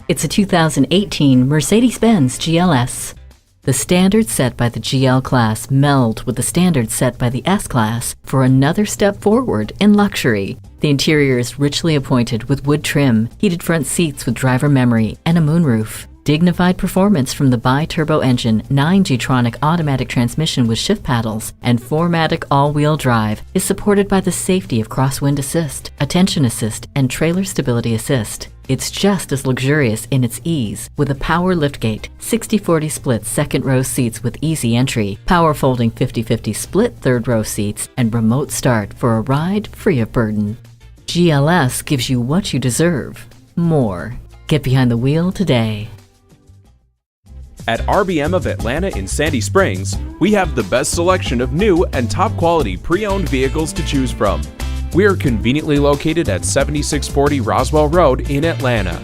It's a 2018 Mercedes-Benz GLS. The standards set by the GL class meld with the standards set by the S-Class for another step forward in luxury. The interior is richly appointed with wood trim, heated front seats with driver memory, and a moonroof. Dignified performance from the bi-turbo engine 9G-tronic automatic transmission with shift paddles and 4MATIC all-wheel drive is supported by the safety of crosswind assist, attention assist, and trailer stability assist. It's just as luxurious in its ease with a power liftgate, 60/40 split second row seats with easy entry, power folding 50/50 split third row seats, and remote start for a ride free of burden. GLS gives you what you deserve, more. Get behind the wheel today. At RBM of Atlanta in Sandy Springs, we have the best selection of new and top quality pre-owned vehicles to choose from. We are conveniently located at 7640 Roswell Road in Atlanta.